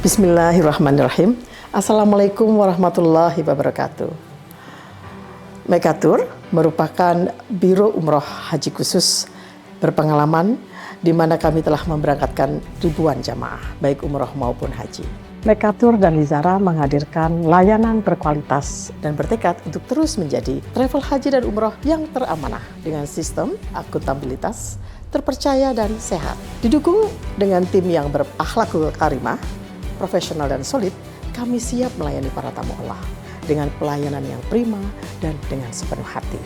Bismillahirrahmanirrahim. Assalamualaikum warahmatullahi wabarakatuh. Mekatur merupakan Biro Umroh Haji Khusus berpengalaman di mana kami telah memberangkatkan ribuan jamaah, baik umroh maupun haji. Mekatur dan Lizara menghadirkan layanan berkualitas dan bertekad untuk terus menjadi travel haji dan umroh yang teramanah dengan sistem akuntabilitas, terpercaya dan sehat. Didukung dengan tim yang berakhlakul karimah, profesional dan solid, kami siap melayani para tamu Allah dengan pelayanan yang prima dan dengan sepenuh hati.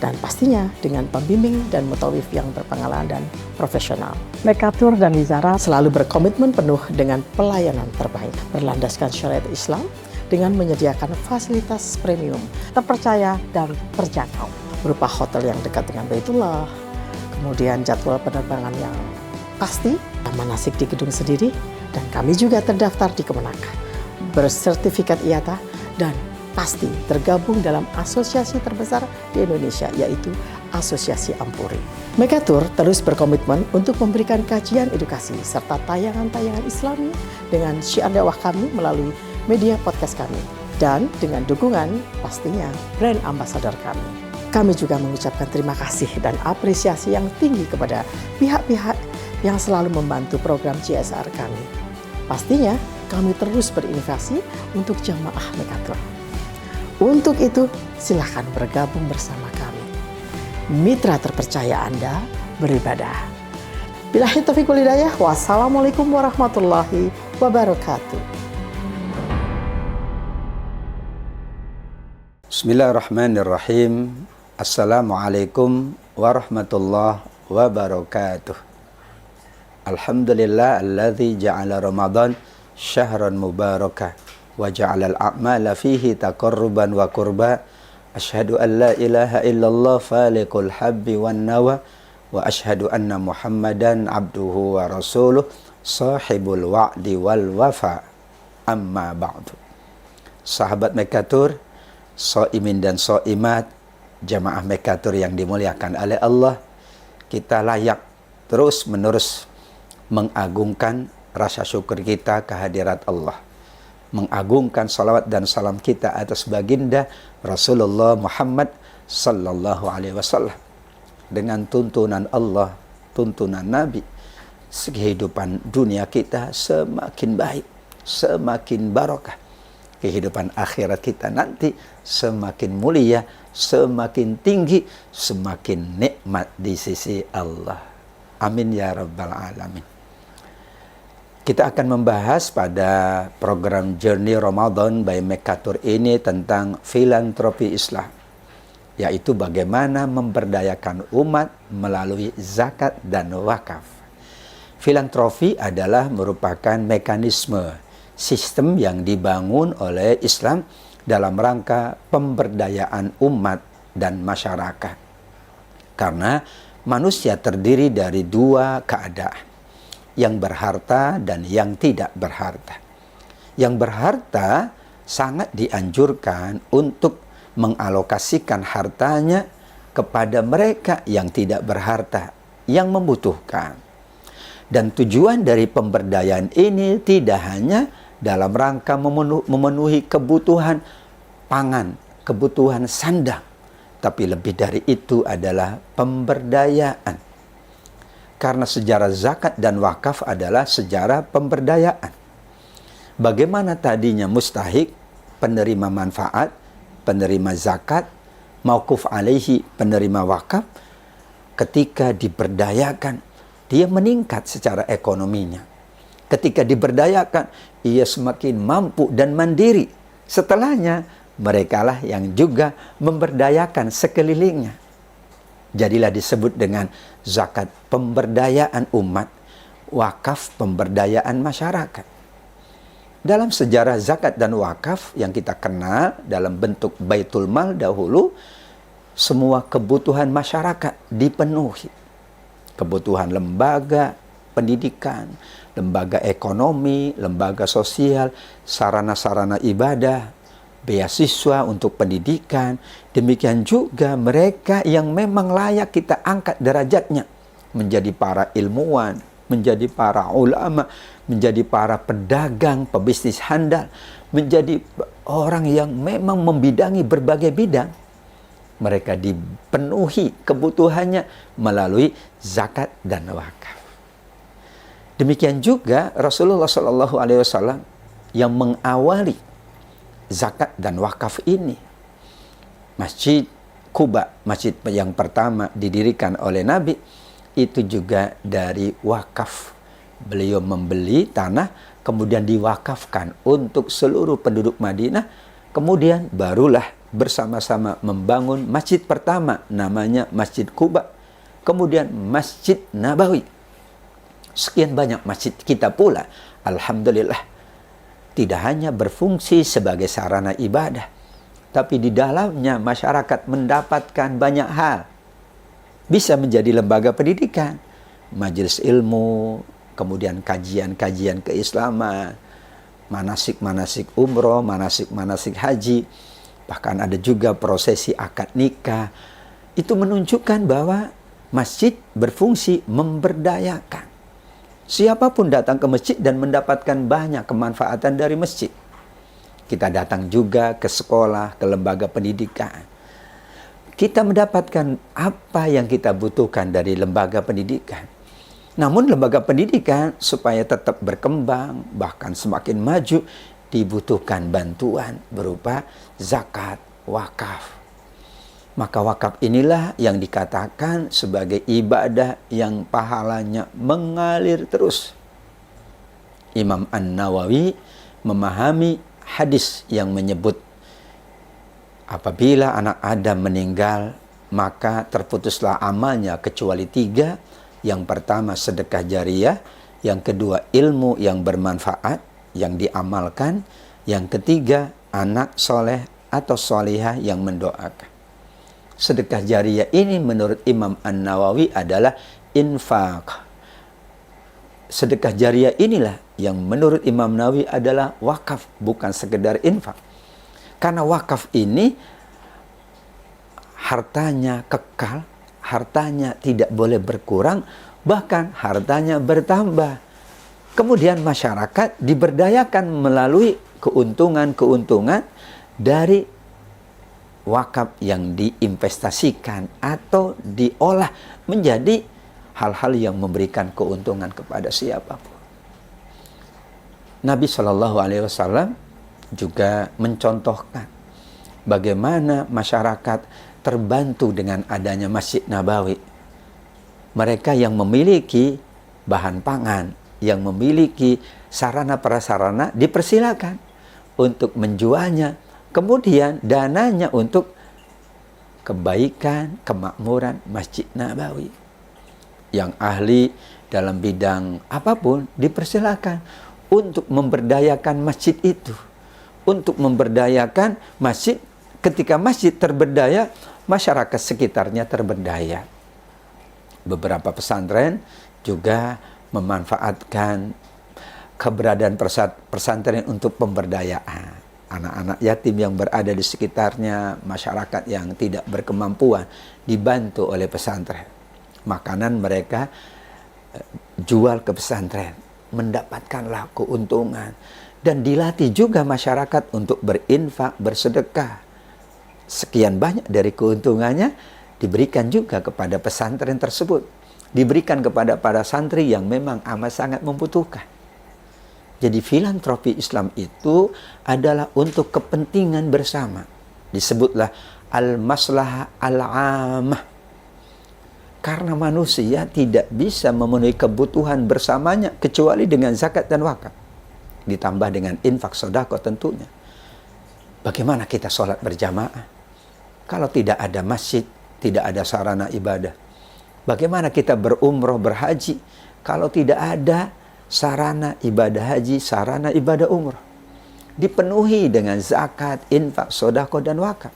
Dan pastinya dengan pembimbing dan mutawif yang berpengalaman dan profesional. Mekatur dan Lizara selalu berkomitmen penuh dengan pelayanan terbaik, berlandaskan syariat Islam dengan menyediakan fasilitas premium, terpercaya dan terjangkau, berupa hotel yang dekat dengan Baitullah, kemudian jadwal penerbangan yang pasti, manasik di gedung sendiri, dan kami juga terdaftar di Kemenak, bersertifikat IATA, dan pasti tergabung dalam asosiasi terbesar di Indonesia, yaitu Asosiasi Ampuri. Mekatur terus berkomitmen untuk memberikan kajian edukasi serta tayangan-tayangan Islami dengan syiar dakwah kami melalui media podcast kami, dan dengan dukungan pastinya brand ambassador kami. Kami juga mengucapkan terima kasih dan apresiasi yang tinggi kepada pihak-pihak yang selalu membantu program CSR kami. Pastinya kami terus berinovasi untuk jamaah Mekatur. Untuk itu, silakan bergabung bersama kami. Mitra terpercaya Anda beribadah. Billahi taufiq wal hidayah. Wassalamualaikum warahmatullahi wabarakatuh. Bismillahirrahmanirrahim. Assalamualaikum warahmatullahi wabarakatuh. Alhamdulillah alladzi ja'ala Ramadan syahran mubarakah wa ja'ala al-a'mala fihi taqarruban wa qurba. Asyhadu an la ilaha illallah faliqul habbi wan nawa wa asyhadu anna Muhammadan abduhu wa rasuluh sahibul wa'di wal wafa. Amma ba'du. Sahabat Mekatur, shaimin dan shaimat, jamaah Mekatur yang dimuliakan oleh Allah, kita layak terus-menerus mengagungkan rasa syukur kita kehadirat Allah, mengagungkan salawat dan salam kita atas baginda Rasulullah Muhammad sallallahu alaihi wasallam. Dengan tuntunan Allah, tuntunan Nabi, kehidupan dunia kita semakin baik, semakin barakah. Kehidupan akhirat kita nanti semakin mulia, semakin tinggi, semakin nikmat di sisi Allah. Amin ya rabbal alamin. Kita akan membahas pada program Journey Ramadan by Mekatur ini tentang filantropi Islam, yaitu bagaimana memberdayakan umat melalui zakat dan wakaf. Filantropi adalah merupakan mekanisme sistem yang dibangun oleh Islam dalam rangka pemberdayaan umat dan masyarakat. Karena manusia terdiri dari dua keadaan, yang berharta dan yang tidak berharta. Yang berharta sangat dianjurkan untuk mengalokasikan hartanya kepada mereka yang tidak berharta, yang membutuhkan. Dan tujuan dari pemberdayaan ini tidak hanya dalam rangka memenuhi kebutuhan pangan, kebutuhan sandang, tapi lebih dari itu adalah pemberdayaan. Karena sejarah zakat dan wakaf adalah sejarah pemberdayaan. Bagaimana tadinya mustahik, penerima manfaat, penerima zakat, mauquf alaihi, penerima wakaf, ketika diberdayakan, dia meningkat secara ekonominya. Ketika diberdayakan, ia semakin mampu dan mandiri. Setelahnya, merekalah yang juga memberdayakan sekelilingnya. Jadilah disebut dengan zakat pemberdayaan umat, wakaf pemberdayaan masyarakat. Dalam sejarah zakat dan wakaf yang kita kenal dalam bentuk baitul mal dahulu, semua kebutuhan masyarakat dipenuhi. Kebutuhan lembaga pendidikan, lembaga ekonomi, lembaga sosial, sarana-sarana ibadah, beasiswa untuk pendidikan, demikian juga mereka yang memang layak kita angkat derajatnya menjadi para ilmuwan, menjadi para ulama, menjadi para pedagang, pebisnis handal, menjadi orang yang memang membidangi berbagai bidang. Mereka dipenuhi kebutuhannya melalui zakat dan wakaf. Demikian juga Rasulullah SAW yang mengawali zakat dan wakaf ini. Masjid Quba, masjid yang pertama didirikan oleh Nabi, itu juga dari wakaf. Beliau membeli tanah, kemudian diwakafkan untuk seluruh penduduk Madinah. Kemudian barulah bersama-sama membangun masjid pertama, namanya Masjid Quba. Kemudian Masjid Nabawi. Sekian banyak masjid kita pula, alhamdulillah, tidak hanya berfungsi sebagai sarana ibadah, tapi di dalamnya masyarakat mendapatkan banyak hal. Bisa menjadi lembaga pendidikan, majelis ilmu, kemudian kajian-kajian keislaman, manasik-manasik umroh, manasik-manasik haji, bahkan ada juga prosesi akad nikah. Itu menunjukkan bahwa masjid berfungsi memberdayakan. Siapapun datang ke masjid dan mendapatkan banyak kemanfaatan dari masjid. Kita datang juga ke sekolah, ke lembaga pendidikan. Kita mendapatkan apa yang kita butuhkan dari lembaga pendidikan. Namun lembaga pendidikan supaya tetap berkembang, bahkan semakin maju, dibutuhkan bantuan berupa zakat, wakaf. Maka wakaf inilah yang dikatakan sebagai ibadah yang pahalanya mengalir terus. Imam An-Nawawi memahami hadis yang menyebut apabila anak Adam meninggal, maka terputuslah amalnya kecuali 3. Yang pertama sedekah jariyah, yang kedua ilmu yang bermanfaat yang diamalkan, yang ketiga anak soleh atau solihah yang mendoakan. Sedekah jariyah ini menurut Imam An-Nawawi adalah infak. Sedekah jariyah inilah yang menurut Imam Nawawi adalah wakaf, bukan sekedar infak. Karena wakaf ini hartanya kekal, hartanya tidak boleh berkurang, bahkan hartanya bertambah. Kemudian masyarakat diberdayakan melalui keuntungan-keuntungan dari wakaf yang diinvestasikan atau diolah menjadi hal-hal yang memberikan keuntungan kepada siapapun. Nabi SAW juga mencontohkan bagaimana masyarakat terbantu dengan adanya Masjid Nabawi. Mereka yang memiliki bahan pangan, yang memiliki sarana prasarana dipersilakan untuk menjualnya. Kemudian dananya untuk kebaikan, kemakmuran Masjid Nabawi. Yang ahli dalam bidang apapun dipersilakan untuk memberdayakan masjid itu. Untuk memberdayakan masjid, ketika masjid terberdaya, masyarakat sekitarnya terberdaya. Beberapa pesantren juga memanfaatkan keberadaan pesantren untuk pemberdayaan. Anak-anak yatim yang berada di sekitarnya, masyarakat yang tidak berkemampuan, dibantu oleh pesantren. Makanan mereka jual ke pesantren, mendapatkanlah keuntungan. Dan dilatih juga masyarakat untuk berinfak, bersedekah. Sekian banyak dari keuntungannya diberikan juga kepada pesantren tersebut. Diberikan kepada para santri yang memang amat sangat membutuhkan. Jadi filantropi Islam itu adalah untuk kepentingan bersama. Disebutlah al-maslahah al-amah. Karena manusia tidak bisa memenuhi kebutuhan bersamanya kecuali dengan zakat dan wakaf. Ditambah dengan infak sedekah tentunya. Bagaimana kita sholat berjamaah? Kalau tidak ada masjid, tidak ada sarana ibadah. Bagaimana kita berumroh, berhaji? Kalau tidak ada sarana ibadah haji, sarana ibadah umrah. Dipenuhi dengan zakat, infak, sedekah dan wakaf.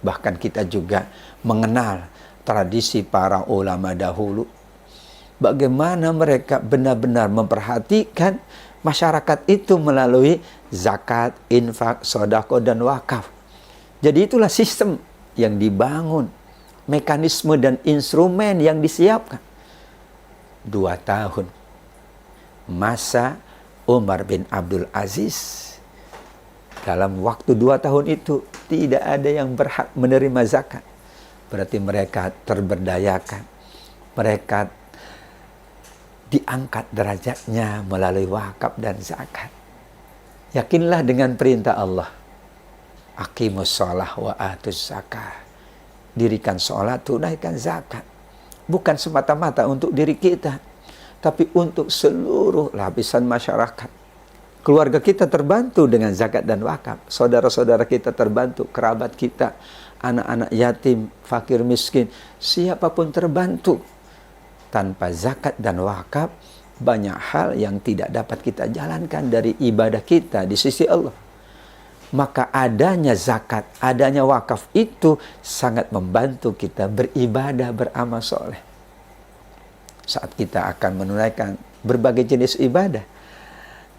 Bahkan kita juga mengenal tradisi para ulama dahulu. Bagaimana mereka benar-benar memperhatikan masyarakat itu melalui zakat, infak, sedekah dan wakaf. Jadi itulah sistem yang dibangun, mekanisme dan instrumen yang disiapkan. 2 tahun masa Umar bin Abdul Aziz. Dalam waktu 2 tahun itu tidak ada yang berhak menerima zakat. Berarti mereka terberdayakan. Mereka diangkat derajatnya melalui wakaf dan zakat. Yakinlah dengan perintah Allah. Aqimus shalah wa atuz zakah. Dirikan sholat, tunaikan zakat. Bukan semata-mata untuk diri kita, tapi untuk seluruh lapisan masyarakat. Keluarga kita terbantu dengan zakat dan wakaf. Saudara-saudara kita terbantu, kerabat kita, anak-anak yatim, fakir miskin, siapapun terbantu. Tanpa zakat dan wakaf, banyak hal yang tidak dapat kita jalankan dari ibadah kita di sisi Allah. Maka adanya zakat, adanya wakaf itu sangat membantu kita beribadah, beramal soleh. Saat kita akan menunaikan berbagai jenis ibadah,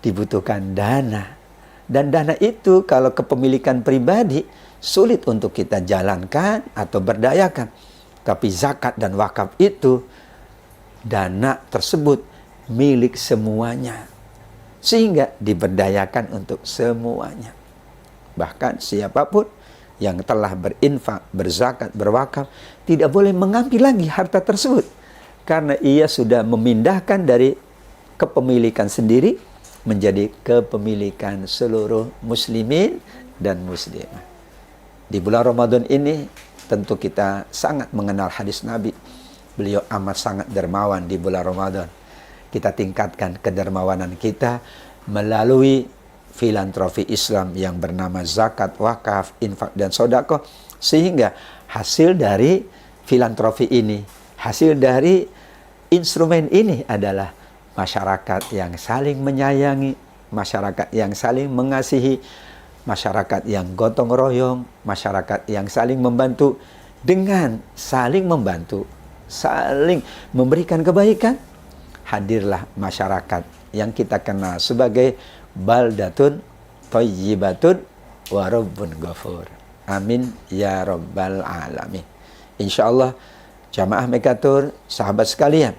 dibutuhkan dana. Dan dana itu kalau kepemilikan pribadi, sulit untuk kita jalankan atau berdayakan. Tapi zakat dan wakaf itu, dana tersebut milik semuanya. Sehingga diberdayakan untuk semuanya. Bahkan siapapun yang telah berinfak, berzakat, berwakaf, tidak boleh mengambil lagi harta tersebut. Karena ia sudah memindahkan dari kepemilikan sendiri menjadi kepemilikan seluruh muslimin dan muslimah. Di bulan Ramadan ini tentu kita sangat mengenal hadis Nabi. Beliau amat sangat dermawan di bulan Ramadan. Kita tingkatkan kedermawanan kita melalui filantropi Islam yang bernama zakat, wakaf, infak, dan sedekah. Sehingga hasil dari filantropi ini, hasil dari instrumen ini adalah masyarakat yang saling menyayangi, masyarakat yang saling mengasihi, masyarakat yang gotong royong, masyarakat yang saling membantu. Dengan saling membantu, saling memberikan kebaikan, hadirlah masyarakat yang kita kenal sebagai baldatun thayyibatun wa rabbun ghafur. Amin ya rabbal alamin. Insyaallah jamaah Mekatur, sahabat sekalian,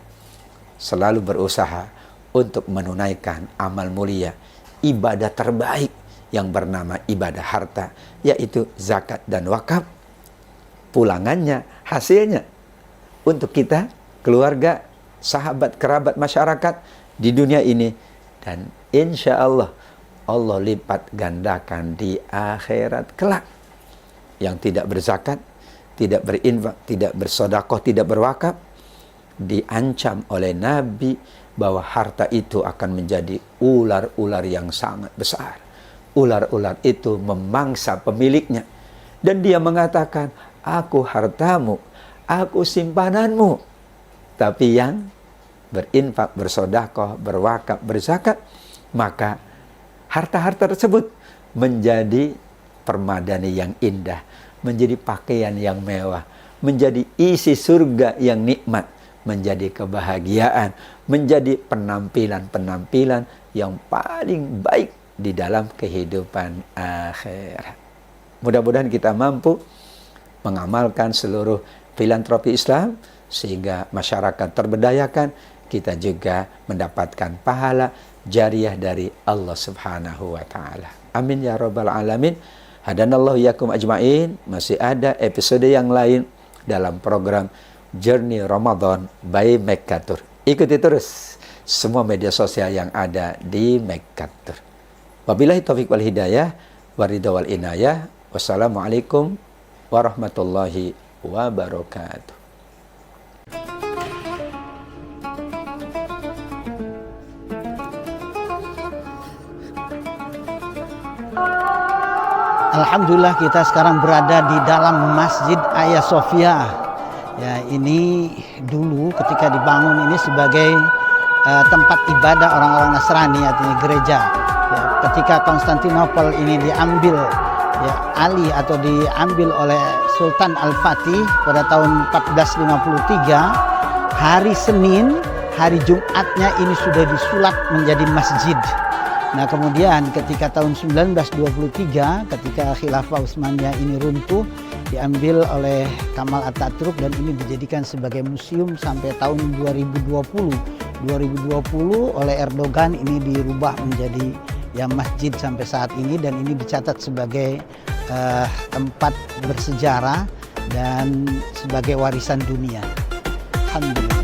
selalu berusaha untuk menunaikan amal mulia, ibadah terbaik yang bernama ibadah harta, yaitu zakat dan wakaf. Pulangannya, hasilnya untuk kita, keluarga, sahabat, kerabat, masyarakat di dunia ini. Dan insya Allah, Allah lipat gandakan di akhirat kelak. Yang tidak berzakat, tidak berinfak, tidak bersedekah, tidak berwakaf, diancam oleh Nabi bahwa harta itu akan menjadi ular-ular yang sangat besar. Ular-ular itu memangsa pemiliknya. Dan dia mengatakan, aku hartamu, aku simpananmu. Tapi yang berinfak, bersedekah, berwakaf, berzakat, maka harta-harta tersebut menjadi permadani yang indah, menjadi pakaian yang mewah, menjadi isi surga yang nikmat, menjadi kebahagiaan, menjadi penampilan-penampilan yang paling baik di dalam kehidupan akhirat. Mudah-mudahan kita mampu mengamalkan seluruh filantropi Islam sehingga masyarakat terberdayakan, kita juga mendapatkan pahala jariah dari Allah Subhanahu wa taala. Amin ya rabbal alamin. Hadanallahu yakum ajmain. Masih ada episode yang lain dalam program Journey Ramadan by Mekatur. Ikuti terus semua media sosial yang ada di Mekatur. Wabillahi taufiq wal hidayah, waridha wal inayah. Wassalamualaikum warahmatullahi wabarakatuh. Alhamdulillah kita sekarang berada di dalam Masjid Hagia Sophia. Ya, ini dulu ketika dibangun ini sebagai tempat ibadah orang-orang Nasrani, artinya gereja. Ya, ketika Konstantinopel ini diambil ya Ali atau diambil oleh Sultan Al-Fatih pada tahun 1453, hari Senin, hari Jumatnya ini sudah disulap menjadi masjid. Nah kemudian ketika tahun 1923 ketika Khilafah Utsmaniyah ini runtuh, diambil oleh Kamal Atatürk dan ini dijadikan sebagai museum sampai tahun 2020. 2020 oleh Erdogan ini dirubah menjadi ya masjid sampai saat ini, dan ini dicatat sebagai tempat bersejarah dan sebagai warisan dunia. Alhamdulillah.